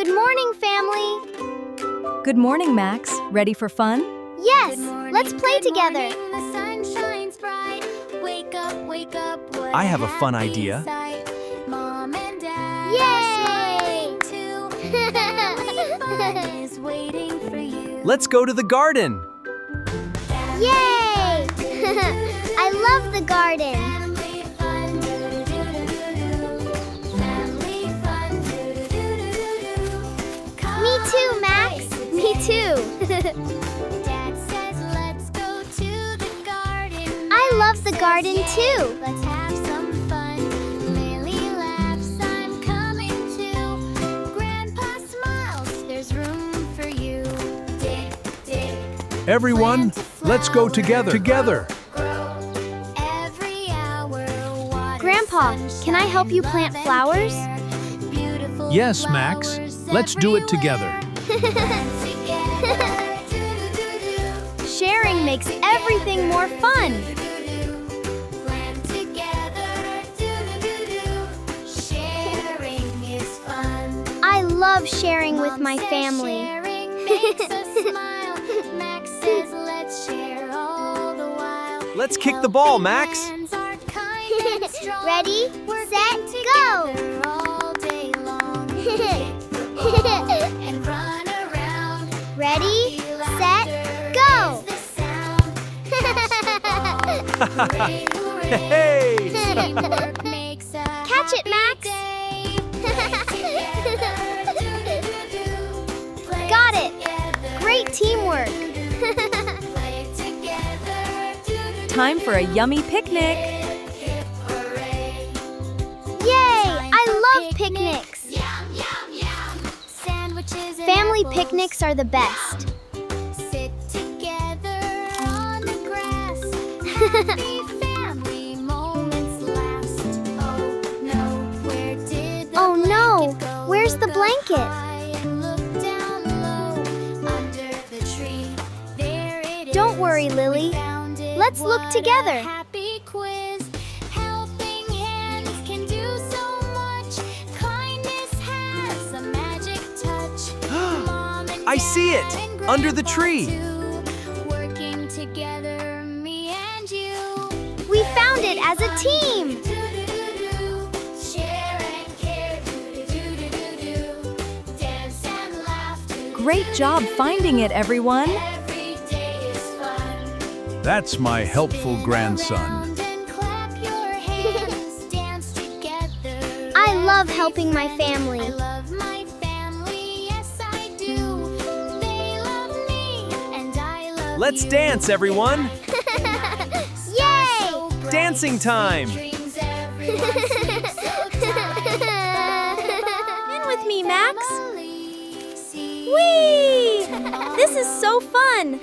Good morning, family. Good morning, Max. Ready for fun? Yes, let's play together. The sun shines bright. Wake up, wake up. What I have a fun happy idea. sight. Mom and Dad Yay! are smiling too. Family fun is waiting for you. Let's go to the garden. Yay! I love the garden. Family fun, do-do-do-do-do. Family fun, do-do-do-do-do. Come Me too, Max. play Me too. Dad says let's go to the garden. I love the garden Yay, too. let's have some fun. Lily laughs, I'm coming too. Grandpa smiles, there's room for you. Dig, dig, Everyone, plant a let's go flower. together. Grow. Every hour, water, Grandpa, can I help you sunshine, plant love, flowers? and care. Beautiful Yes, Max. flowers Let's do it everywhere. together. Plant together. Do-do-do-do. Sharing makes everything more fun. Plan together, do-do-do-do. Sharing is fun. I love sharing with Mom my says family. Sharing makes us smile. Max says let's share all the while. Let's kick the ball, Max. Hands are kind and strong. Ready, Working set, go! together all day long. And run around. Ready, Happy set, laughter go! is the sound. Hooray, hooray. Hey! Teamwork makes a Catch it, Max. happy day. Play together, do-do-do-do. Play Got it. together, Great teamwork. play together, do-do-do. Time for a yummy picnic. Hip, hip, hooray. Yay! Time I for love picnics. Yum, yum, yum. Sandwiches and Family apples. picnics are the best. Sit together on the grass. Happy family moments last. Oh no, where did the Oh no, blanket go? where's the Look up blanket? high and look down low. Under the tree, there it is. Don't worry, Lily. We found it. Let's look What together. a happy quiz. Helping hands can do so much. Kindness has a magic touch. Mom and I see it, Dad and under the Grandpa tree. too. Working together, me and you. We found it as a team. Do-do-do-do. Share and care. Do-do-do-do-do. Dance and laugh. Great job finding it, everyone. Every day is fun. That's my helpful grandson. Around and clap your hands. Dance together. I love Every helping my friend. family. I love my family, yes I do. They love me and I love Let's you. dance, everyone. Yay! So bright. Dancing time. Dreams everyone sleeps so tight. In with me, Max. Family, see Whee! tomorrow. This is so fun.